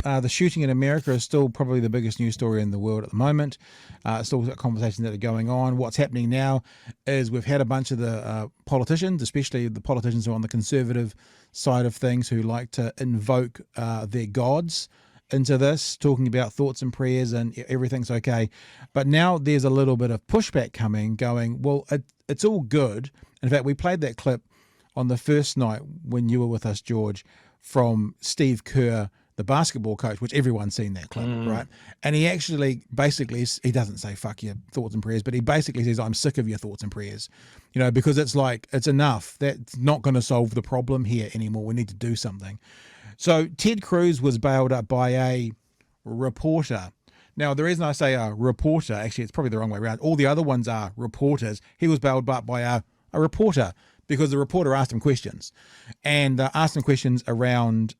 the shooting in America is still probably the biggest news story in the world at the moment. Still conversations that are going on. What's happening now is we've had a bunch of the politicians, especially the politicians who are on the conservative side of things, who like to invoke their gods into this, talking about thoughts and prayers and everything's okay. But now there's a little bit of pushback coming, going, well, it's all good. In fact, we played that clip on the first night when you were with us, George, from Steve Kerr, the basketball coach, which everyone's seen that clip, right? And he actually basically, he doesn't say fuck your thoughts and prayers, but he basically says, I'm sick of your thoughts and prayers, because it's like, it's enough. That's not going to solve the problem here anymore. We need to do something. So Ted Cruz was bailed up by a reporter. Now, the reason I say a reporter, actually, it's probably the wrong way around. All the other ones are reporters. He was bailed up by a reporter, because the reporter asked him questions, and asked him questions around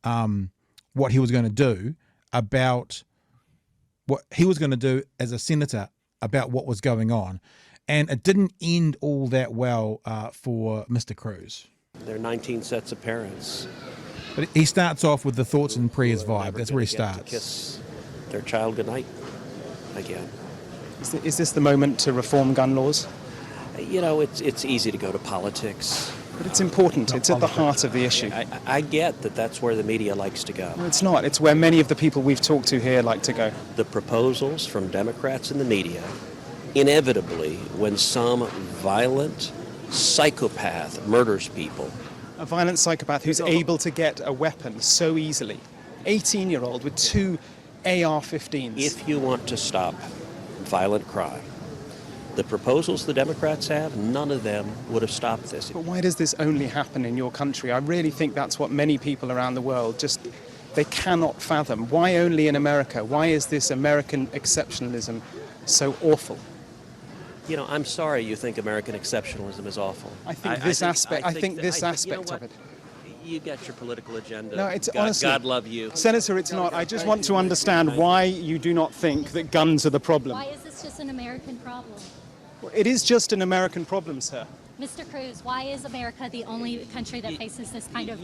what he was going to do about what he was going to do as a senator about what was going on. And it didn't end all that well for Mr. Cruz. There are 19 sets of parents. But he starts off with the thoughts and prayers vibe. That's where he starts. To kiss their child goodnight again. Is this the moment to reform gun laws? It's easy to go to politics. But it's important. It's at the heart of the issue. I get that that's where the media likes to go. No, it's not. It's where many of the people we've talked to here like to go. The proposals from Democrats in the media, inevitably, when some violent psychopath murders people. A violent psychopath who's able to get a weapon so easily. 18-year-old with 2 AR-15s. If you want to stop violent crime, the proposals the Democrats have, none of them would have stopped this. But why does this only happen in your country? I really think that's what many people around the world they cannot fathom. Why only in America? Why is this American exceptionalism so awful? I'm sorry you think American exceptionalism is awful. I think this aspect of it. You got your political agenda. No, it's honestly, God love you. Senator, it's not. I just want to understand why you do not think that guns are the problem. Why is this just an American problem? It is just an American problem, sir. Mr. Cruz, why is America the only country that faces this kind of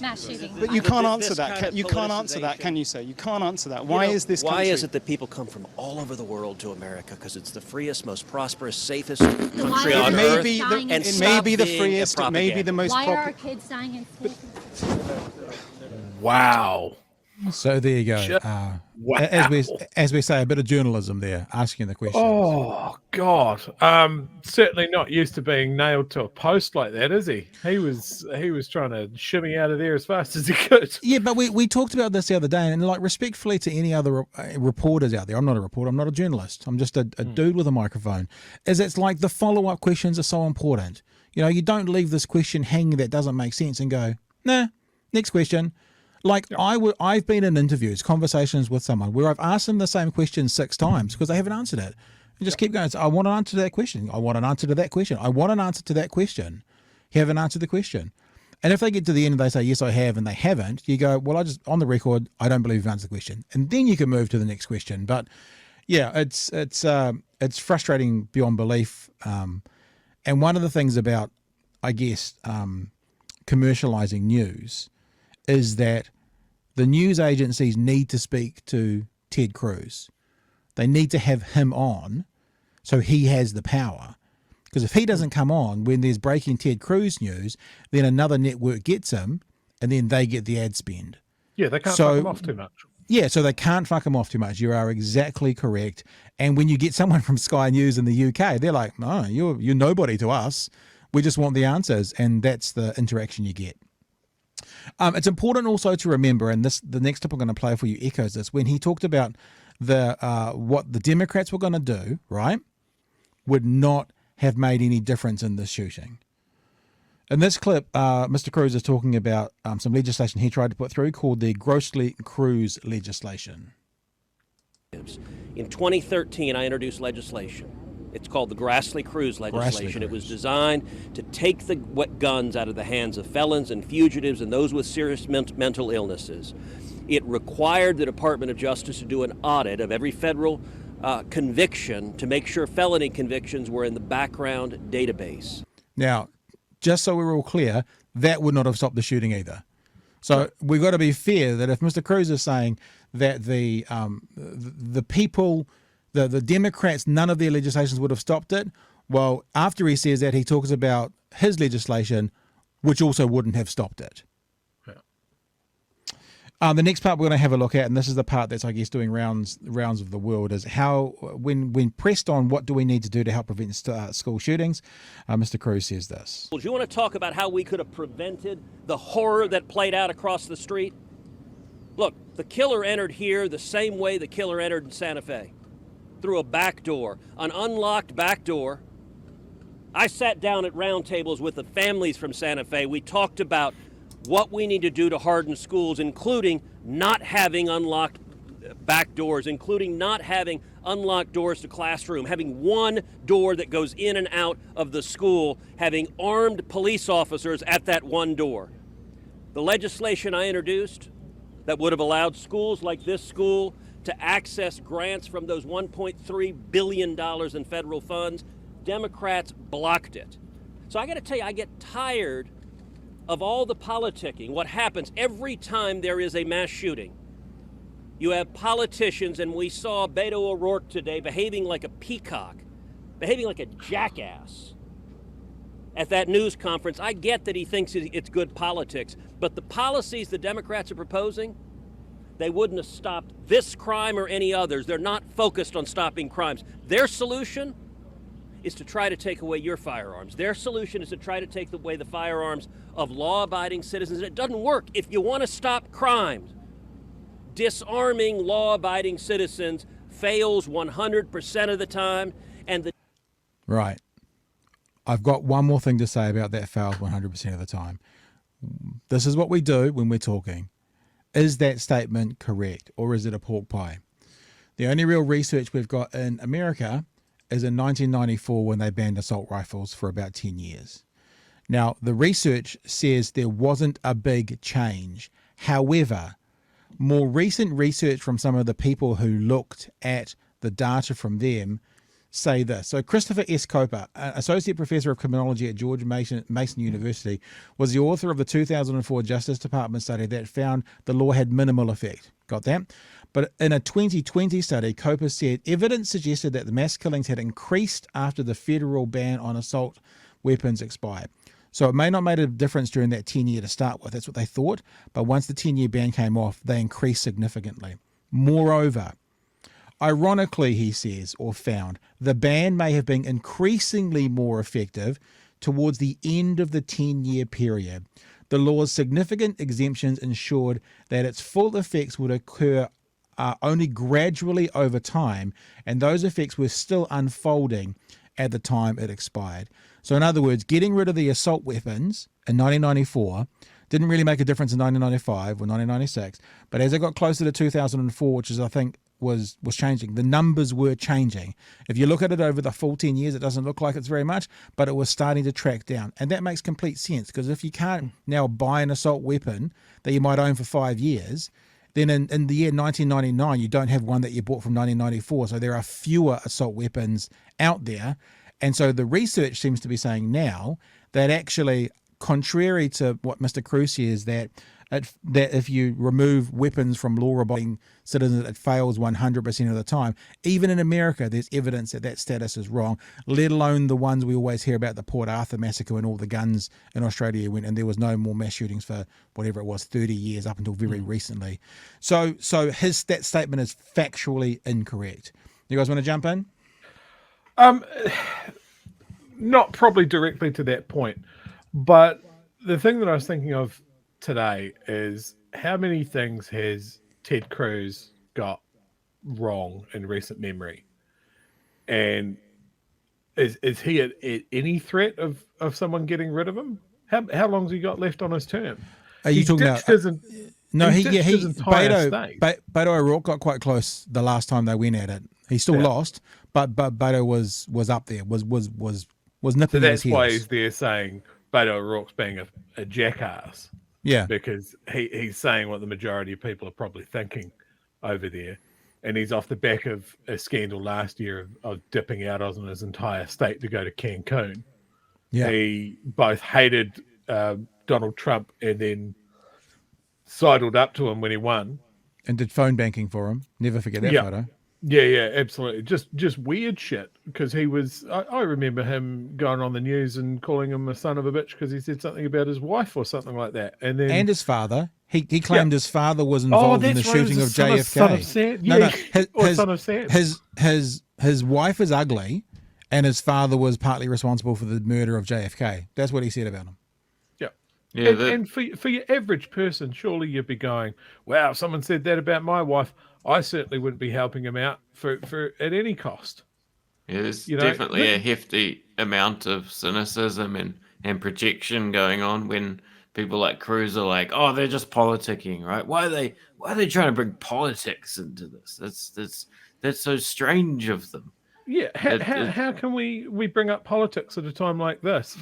mass shooting? But you can't answer that. You can't answer that, can you, sir? You can't answer that. Why is this country? Why is it that people come from all over the world to America? Because it's the freest, most prosperous, safest country on earth. It may be the freest. It may be the most popular. Why are our popular. kids dying in school? Wow. So there you go. Wow. As we say, a bit of journalism there, asking the questions. Oh God! Certainly not used to being nailed to a post like that, is he? He was trying to shimmy out of there as fast as he could. Yeah, but we talked about this the other day, and like respectfully to any other reporters out there, I'm not a reporter, I'm not a journalist, I'm just a dude with a microphone. It's like the follow-up questions are so important. You don't leave this question hanging that doesn't make sense and go, nah, next question. Like I've been in interviews, conversations with someone where I've asked them the same question 6 times because they haven't answered it. And just keep going. So I want an answer to that question. I want an answer to that question. I want an answer to that question. You haven't answered the question. And if they get to the end and they say, yes, I have, and they haven't, you go, well, on the record, I don't believe you've answered the question. And then you can move to the next question. But yeah, it's frustrating beyond belief. And one of the things about, I guess, commercializing news is that the news agencies need to speak to Ted Cruz. They need to have him on so he has the power. Because if he doesn't come on when there's breaking Ted Cruz news, then another network gets him and then they get the ad spend. Yeah, they can't fuck him off too much. Yeah, so they can't fuck him off too much. You are exactly correct. And when you get someone from Sky News in the UK, they're like, no, you're nobody to us. We just want the answers. And that's the interaction you get. It's important also to remember, and the next clip I'm going to play for you echoes this, when he talked about what the Democrats were going to do, right, would not have made any difference in this shooting. In this clip, Mr. Cruz is talking about some legislation he tried to put through called the Grassley Cruz legislation. In 2013, I introduced legislation. It's called the Grassley Cruz legislation. It was designed to take the guns out of the hands of felons and fugitives and those with serious mental illnesses. It required the Department of Justice to do an audit of every federal conviction to make sure felony convictions were in the background database. Now, just so we're all clear, that would not have stopped the shooting either. So we've got to be fair that if Mr. Cruz is saying that the people, the Democrats, none of their legislations would have stopped it, well, after he says that, he talks about his legislation, which also wouldn't have stopped it. The next part we're going to have a look at, and this is the part that's, I guess, doing rounds of the world, is how, when pressed on what do we need to do to help prevent school shootings, Mr. Cruz says this. Do you want to talk about how we could have prevented the horror that played out across the street? Look, the killer entered here the same way the killer entered in Santa Fe, through a back door, an unlocked back door. I sat down at round tables with the families from Santa Fe. We talked about what we need to do to harden schools, including not having unlocked back doors, including not having unlocked doors to classroom, having one door that goes in and out of the school, having armed police officers at that one door. The legislation I introduced that would have allowed schools like this school to access grants from those $1.3 billion in federal funds, Democrats blocked it. So I got to tell you, I get tired of all the politicking. What happens every time there is a mass shooting? You have politicians, and we saw Beto O'Rourke today behaving like a peacock, behaving like a jackass at that news conference. I get that he thinks it's good politics, but the policies the Democrats are proposing, they wouldn't have stopped this crime or any others. They're not focused on stopping crimes. Their solution is to try to take away your firearms. Their solution is to try to take away the firearms of law-abiding citizens. And it doesn't work. If you want to stop crime, disarming law-abiding citizens fails 100% of the time. And Right. I've got one more thing to say about that fails 100% of the time. This is what we do when we're talking. Is that statement correct, or is it a pork pie? The only real research we've got in America is in 1994 when they banned assault rifles for about 10 years. Now, the research says there wasn't a big change. However, more recent research from some of the people who looked at the data from them say this. So Christopher S. Coper, Associate Professor of Criminology at George Mason University, was the author of the 2004 Justice Department study that found the law had minimal effect. Got that? But in a 2020 study, Coper said evidence suggested that the mass killings had increased after the federal ban on assault weapons expired. So it may not make a difference during that 10-year to start with. That's what they thought. But once the 10-year ban came off, they increased significantly. Moreover, ironically, he says, or found, the ban may have been increasingly more effective towards the end of the 10-year period. The law's significant exemptions ensured that its full effects would occur only gradually over time, and those effects were still unfolding at the time it expired. So in other words, getting rid of the assault weapons in 1994 didn't really make a difference in 1995 or 1996, but as it got closer to 2004, which is, I think, was changing, the numbers were changing. If you look at it over the full 10 years, it doesn't look like it's very much, but it was starting to track down. And that makes complete sense, because if you can't now buy an assault weapon that you might own for 5 years, then in the year 1999, you don't have one that you bought from 1994. So there are fewer assault weapons out there. And so the research seems to be saying now that actually, contrary to what Mr. Cruz says, that if you remove weapons from law-abiding citizens, it fails 100% of the time. Even in America, there's evidence that that status is wrong, let alone the ones we always hear about, the Port Arthur massacre, when all the guns in Australia went and there was no more mass shootings for whatever it was, 30 years up until very recently. So that statement is factually incorrect. You guys want to jump in? Not probably directly to that point, but the thing that I was thinking of today is how many things has Ted Cruz got wrong in recent memory, and is he at any threat of someone getting rid of him? How long's he got left on his term? Are you talking about? No, Beto O'Rourke got quite close the last time they went at it. He still lost, but Beto was up there, was nipping at his heels. That's why he's there saying Beto O'Rourke's being a jackass. Yeah, because he's saying what the majority of people are probably thinking over there, and he's off the back of a scandal last year of dipping out on his entire state to go to Cancun. Yeah, he both hated Donald Trump and then sidled up to him when he won. And did phone banking for him. Never forget that Yeah. photo. Yeah, absolutely. Just weird shit, because he was. I remember him going on the news and calling him a son of a bitch because he said something about his wife or something like that, and then And his father. He claimed his father was involved in the that's right, shooting he of was a JFK. son of Sam. No, Yeah, his, son of Sam. his wife is ugly, and his father was partly responsible for the murder of JFK. That's what he said about him. Yeah, and for your average person, surely you'd be going, "Wow, if someone said that about my wife, I certainly wouldn't be helping him out for at any cost." Yeah, there's definitely a hefty amount of cynicism and projection going on when people like Cruz are like, "Oh, they're just politicking, right? Why are they trying to bring politics into this? That's so strange of them." Yeah, how can we bring up politics at a time like this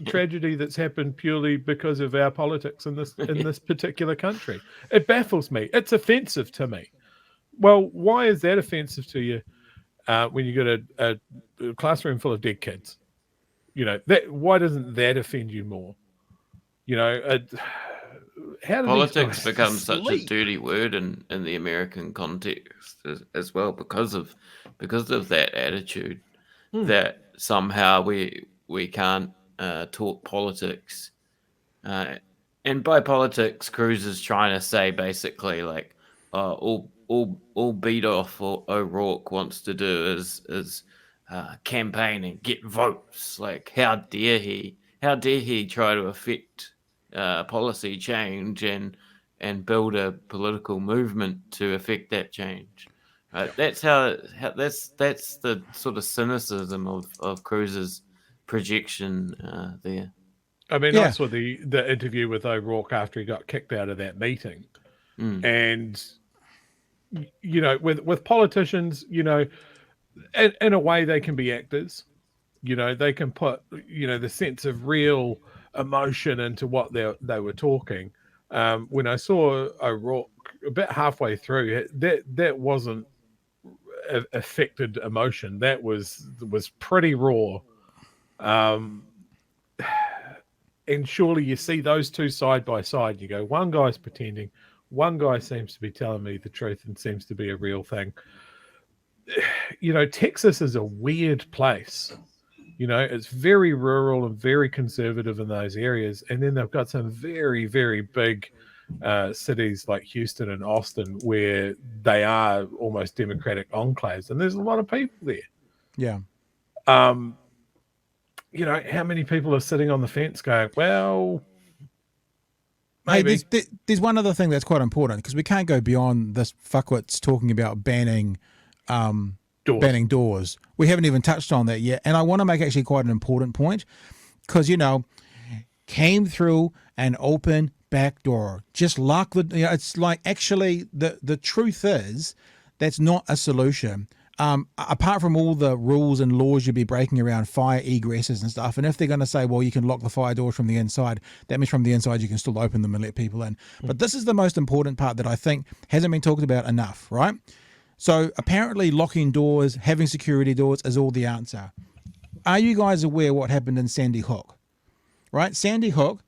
tragedy that's happened purely because of our politics in this particular country? It baffles me. It's offensive to me. Well, why is that offensive to you when you got a classroom full of dead kids? Why doesn't that offend you more? How do politics become such a dirty word in the American context as well because of that attitude that somehow we can't talk politics, and by politics, Cruz is trying to say basically like all beat off or O'Rourke wants to do is campaign and get votes. Like how dare he try to affect policy change and build a political movement to affect that change. That's that's the sort of cynicism of Cruz's projection there. I mean, I saw the interview with O'Rourke after he got kicked out of that meeting, and with politicians, in a way they can be actors. They can put the sense of real emotion into what they were talking. When I saw O'Rourke about halfway through, that wasn't affected emotion. That was pretty raw. And surely you see those two side by side. You go, one guy's pretending, one guy seems to be telling me the truth and seems to be a real thing. Texas is a weird place. It's very rural and very conservative in those areas. And then they've got some very, very big cities like Houston and Austin where they are almost democratic enclaves. And there's a lot of people there. Yeah. How many people are sitting on the fence going, well, maybe. Hey, there's one other thing that's quite important because we can't go beyond this fuckwits talking about banning doors. We haven't even touched on that yet. And I want to make actually quite an important point because, came through an open back door. Just lock it's like actually the truth is that's not a solution. Apart from all the rules and laws you'd be breaking around fire egresses and stuff, and if they're going to say, well, you can lock the fire doors from the inside, that means from the inside you can still open them and let people in. But this is the most important part that I think hasn't been talked about enough, right? So apparently locking doors, having security doors is all the answer. Are you guys aware what happened in Sandy Hook? Right? Sandy Hook,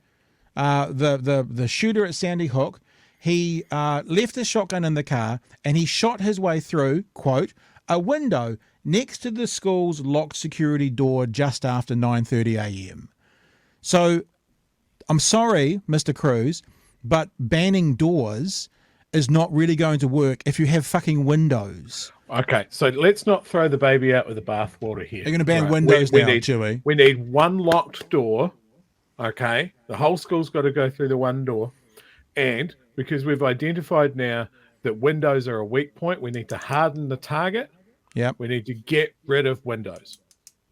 the shooter at Sandy Hook, he left his shotgun in the car and he shot his way through, quote, a window next to the school's locked security door just after 9:30 a.m. So I'm sorry, Mr. Cruz, but banning doors is not really going to work if you have fucking windows. Okay, so let's not throw the baby out with the bathwater here. You're going to ban windows now, Chewy. We need one locked door, okay? The whole school's got to go through the one door. And because we've identified now that windows are a weak point, we need to harden the target. Yep. We need to get rid of windows.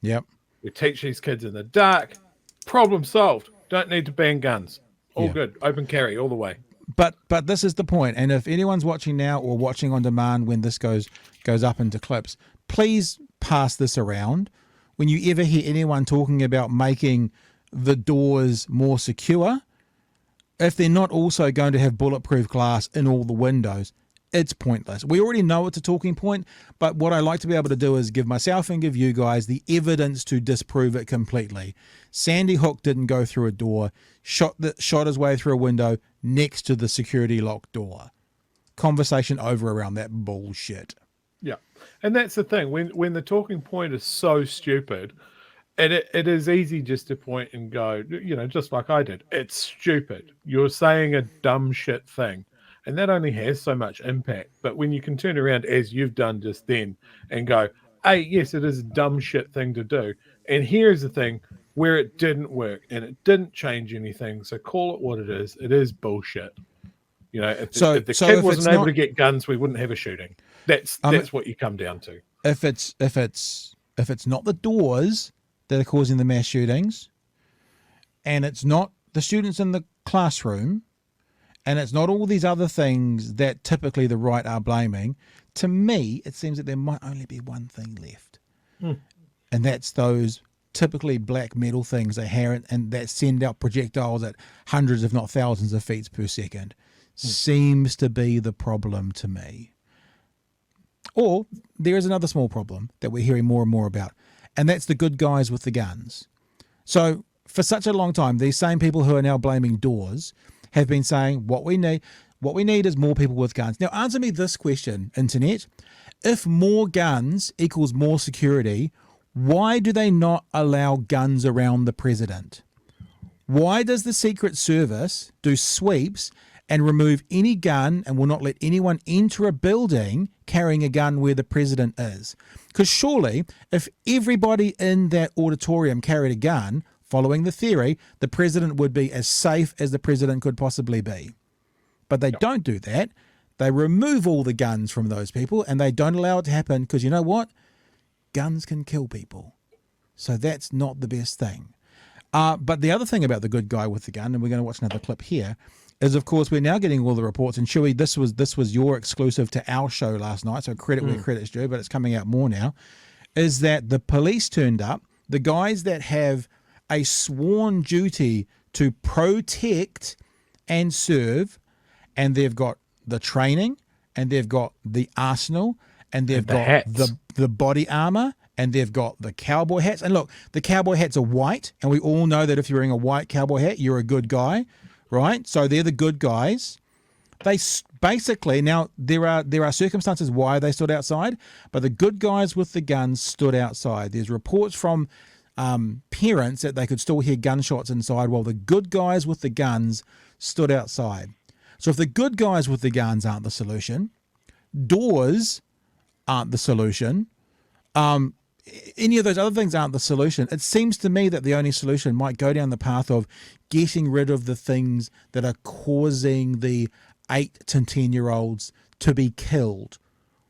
Yep. We teach these kids in the dark. Problem solved. Don't need to ban guns. All good. Open carry all the way. But this is the point. And if anyone's watching now or watching on demand when this goes up into clips, please pass this around. When you ever hear anyone talking about making the doors more secure, if they're not also going to have bulletproof glass in all the windows, it's pointless. We already know it's a talking point, but what I like to be able to do is give myself and give you guys the evidence to disprove it completely. Sandy Hook didn't go through a door, shot his way through a window next to the security locked door. Conversation over around that bullshit. Yeah, and that's the thing. When the talking point is so stupid, it is easy just to point and go, just like I did. It's stupid. You're saying a dumb shit thing. And that only has so much impact. But when you can turn around, as you've done just then, and go, hey, yes, it is a dumb shit thing to do. And here's the thing where it didn't work and it didn't change anything. So call it what it is. It is bullshit. If the kid wasn't able to get guns, we wouldn't have a shooting. That's what you come down to. If it's not the doors that are causing the mass shootings, and it's not the students in the classroom, and it's not all these other things that typically the right are blaming, to me, it seems that there might only be one thing left. And that's those typically black metal things and that send out projectiles at hundreds, if not thousands of feet per second. Seems to be the problem to me. Or there is another small problem that we're hearing more and more about, and that's the good guys with the guns. So for such a long time, these same people who are now blaming doors have been saying what we need is more people with guns. Now answer me this question, internet. If more guns equals more security, why do they not allow guns around the president? Why does the Secret Service do sweeps and remove any gun and will not let anyone enter a building carrying a gun where the president is? Because surely if everybody in that auditorium carried a gun, following the theory, the president would be as safe as the president could possibly be. But they don't do that. They remove all the guns from those people and they don't allow it to happen because you know what? Guns can kill people. So that's not the best thing. But the other thing about the good guy with the gun, and we're going to watch another clip here, is of course we're now getting all the reports. And Chewy, this was your exclusive to our show last night, so credit where credit's due, but it's coming out more now, is that the police turned up, the guys that have a sworn duty to protect and serve, and they've got the training, and they've got the arsenal, and they've got the body armor, and they've got the cowboy hats. And look, the cowboy hats are white, and we all know that if you're wearing a white cowboy hat, you're a good guy, right? So they're the good guys. They basically, now there are circumstances why they stood outside, but the good guys with the guns stood outside. There's reports from parents that they could still hear gunshots inside while the good guys with the guns stood outside. So if the good guys with the guns aren't the solution, doors aren't the solution, any of those other things aren't the solution, it seems to me that the only solution might go down the path of getting rid of the things that are causing the 8 to 10-year-olds to be killed,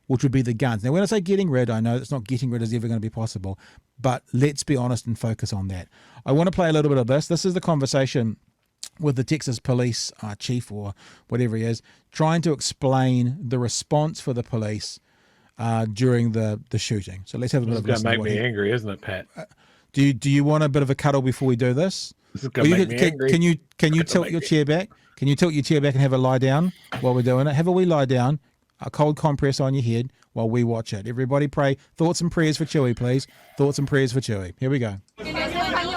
which would be the guns. Now, when I say getting rid, I know that's not getting rid is ever going to be possible, but let's be honest and focus on that. I want to play a little bit of this. This is the conversation with the Texas police chief or whatever he is, trying to explain the response for the police during the shooting. So let's have a bit of a listen. It's going to make me angry, isn't it, Pat? Do you want a bit of a cuddle before we do this? This is going to make me angry. Can you tilt your chair back? Can you tilt your chair back and have a lie down while we're doing it? Have a wee lie down, a cold compress on your head while we watch it. Everybody pray. Thoughts and prayers for Chewy, please. Thoughts and prayers for Chewy. Here we go.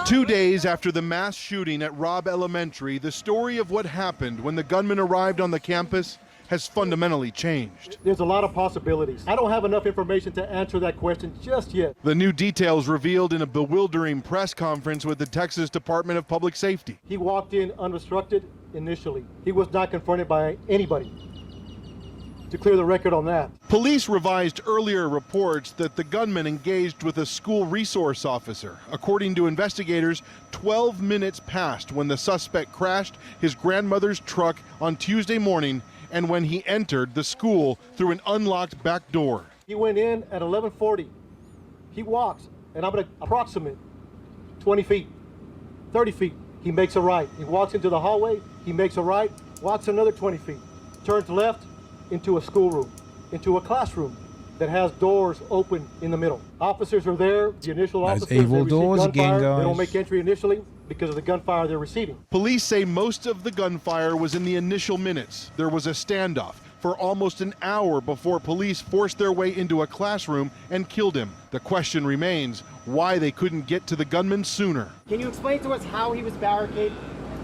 2 days after the mass shooting at Robb Elementary, the story of what happened when the gunman arrived on the campus has fundamentally changed. There's a lot of possibilities. I don't have enough information to answer that question just yet. The new details revealed in a bewildering press conference with the Texas Department of Public Safety. He walked in unobstructed initially. He was not confronted by anybody. To clear the record on that. Police revised earlier reports that the gunman engaged with a school resource officer. According to investigators, 12 minutes passed when the suspect crashed his grandmother's truck on Tuesday morning and when he entered the school through an unlocked back door. He went in at 11:40. He walks, and I'm going to approximate 20 feet, 30 feet. He makes a right. He walks into the hallway. He makes a right, walks another 20 feet, turns left into a schoolroom, into a classroom that has doors open in the middle. Officers are there. The initial officers, evil they doors receive gunfire. again, guys. They don't make entry initially because of the gunfire they're receiving. Police say most of the gunfire was in the initial minutes. There was a standoff. for almost an hour before police forced their way into a classroom and killed him. The question remains why they couldn't get to the gunman sooner. Can you explain to us how he was barricaded?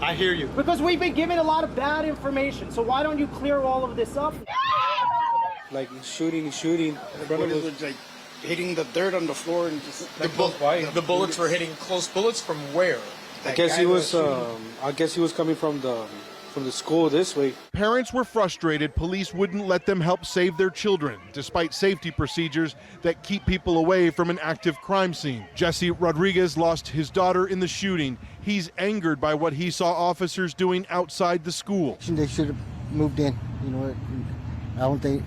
I hear you. Because we've been given a lot of bad information, so why don't you clear all of this up? Like shooting. The brother was like hitting the dirt on the floor and just the bullets were hitting close. Bullets from where? I guess he was coming from the school this way. Parents were frustrated police wouldn't let them help save their children, despite safety procedures that keep people away from an active crime scene. Jesse Rodriguez lost his daughter in the shooting. He's angered by what he saw officers doing outside the school. They should have moved in. You know what? I don't think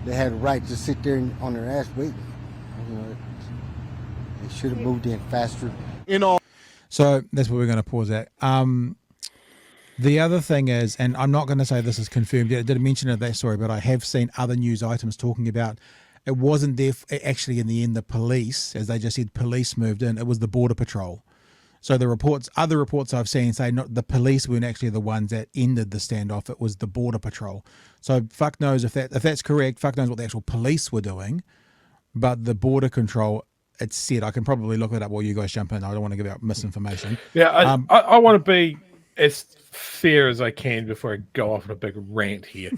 they had a right to sit there on their ass waiting. You know, they should have moved in faster. So that's where we're going to pause at. The other thing is, and I'm not going to say this is confirmed yet, I didn't mention it in that story, but I have seen other news items talking about it wasn't there actually in the end the police, as they just said, police moved in, it was the Border Patrol. So other reports I've seen say not the police weren't actually the ones that ended the standoff, it was the Border Patrol. So fuck knows if that's correct, fuck knows what the actual police were doing, but the Border Control, it's said, I can probably look it up while you guys jump in, I don't want to give out misinformation. Yeah, I want to be as fair as I can before I go off on a big rant here.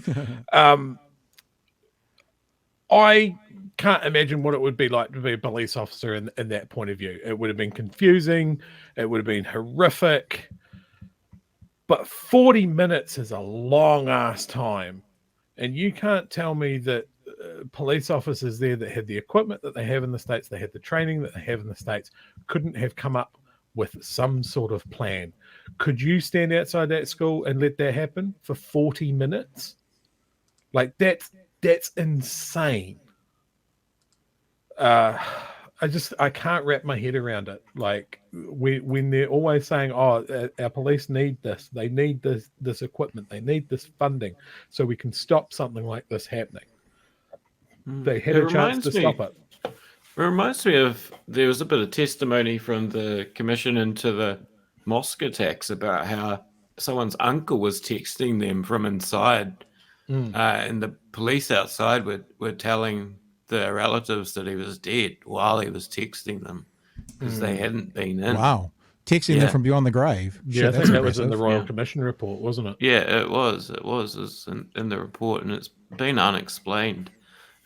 I can't imagine what it would be like to be a police officer in that point of view. It would have been confusing. It would have been horrific. But 40 minutes is a long-ass time. And you can't tell me that police officers there that had the equipment that they have in the States, they had the training that they have in the States, couldn't have come up with some sort of plan. Could you stand outside that school and let that happen for 40 minutes? Like, that's insane. I can't wrap my head around it. Like, when they're always saying, oh, our police need this, they need this equipment, they need this funding so we can stop something like this happening. They had a chance to stop it. It reminds me of, there was a bit of testimony from the commission into the mosque attacks about how someone's uncle was texting them from inside, and the police outside were telling the relatives that he was dead while he was texting them because they hadn't been in. Wow. Texting them from beyond the grave. Yeah, I think that was in the Royal Commission report, wasn't it? Yeah, it was. It was in the report, and it's been unexplained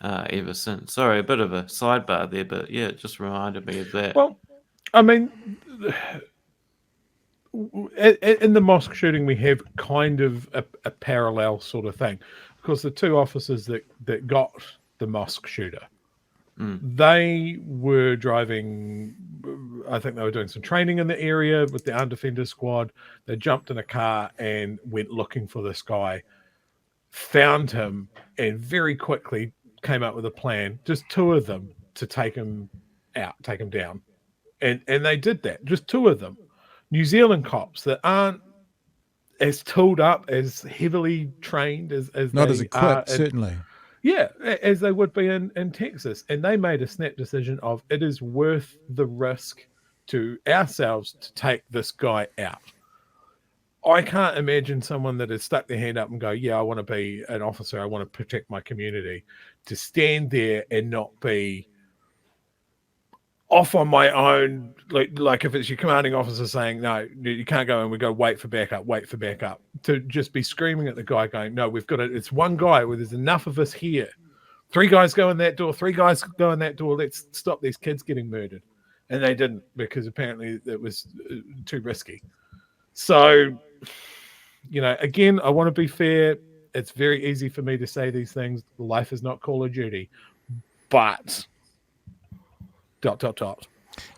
ever since. Sorry, a bit of a sidebar there, but yeah, it just reminded me of that. Well, I mean, in the mosque shooting, we have kind of a parallel sort of thing, because the two officers that got the mosque shooter, they were driving, I think they were doing some training in the area with the armed defender squad. They jumped in a car and went looking for this guy, found him, and very quickly came up with a plan, just two of them, to take him out, take him down. And they did that, just two of them. New Zealand cops that aren't as tooled up, as heavily trained as not they as equipped, are certainly. Yeah, as they would be in Texas. And they made a snap decision of, it is worth the risk to ourselves to take this guy out. I can't imagine someone that has stuck their hand up and go, yeah, I want to be an officer, I want to protect my community, to stand there and not be off on my own, like if it's your commanding officer saying, no, you can't go, and we go, wait for backup, to just be screaming at the guy going, no, we've got it. It's one guy where there's enough of us here. 3 guys go in that door, 3 guys go in that door. Let's stop these kids getting murdered. And they didn't, because apparently it was too risky. So, you know, again, I want to be fair. It's very easy for me to say these things. Life is not Call of Duty, but ...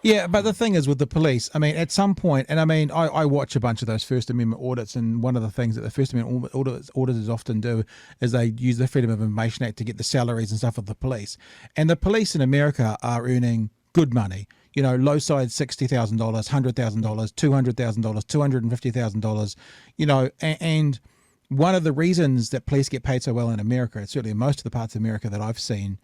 Yeah, but the thing is with the police, I mean, at some point, and I mean, I watch a bunch of those First Amendment audits, and one of the things that the First Amendment auditors often do is they use the Freedom of Information Act to get the salaries and stuff of the police. And the police in America are earning good money. You know, low side $60,000, $100,000, $200,000, $250,000, you know, and one of the reasons that police get paid so well in America, certainly in most of the parts of America that I've seen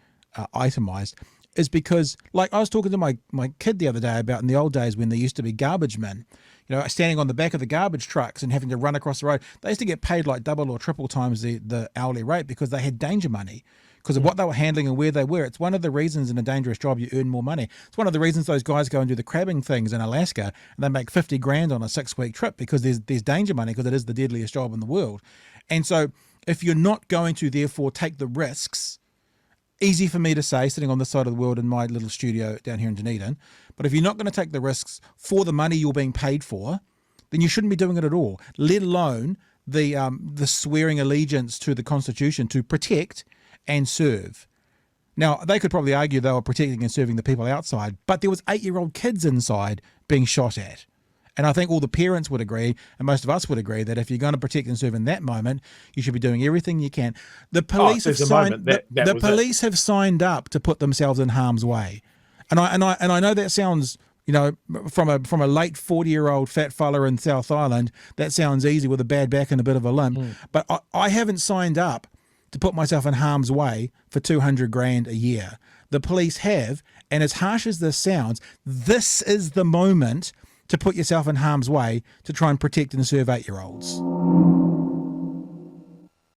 itemized, is because, like, I was talking to my kid the other day about in the old days when there used to be garbage men. You standing on the back of the garbage trucks and having to run across the road. They used to get paid like double or triple times the hourly rate because they had danger money because of what they were handling and where they were. It's one of the reasons in a dangerous job you earn more money. It's one of the reasons those guys go and do the crabbing things in Alaska and they make 50 grand on a 6-week trip because there's danger money because it is the deadliest job in the world. And so if you're not going to therefore take the risks, easy for me to say sitting on this side of the world in my little studio down here in Dunedin, but if you're not going to take the risks for the money you're being paid for, then you shouldn't be doing it at all, let alone the swearing allegiance to the Constitution to protect and serve. Now, they could probably argue they were protecting and serving the people outside, but there was 8-year-old kids inside being shot at. And I think all the parents would agree, and most of us would agree, that if you're going to protect and serve in that moment, you should be doing everything you can. The police have signed. The police have signed up to put themselves in harm's way, and I know that sounds, from a late 40-year-old fat fella in South Island, that sounds easy with a bad back and a bit of a limp. But I haven't signed up to put myself in harm's way for 200 grand a year. The police have, and as harsh as this sounds, this is the moment to put yourself in harm's way to try and protect and serve 8-year-olds.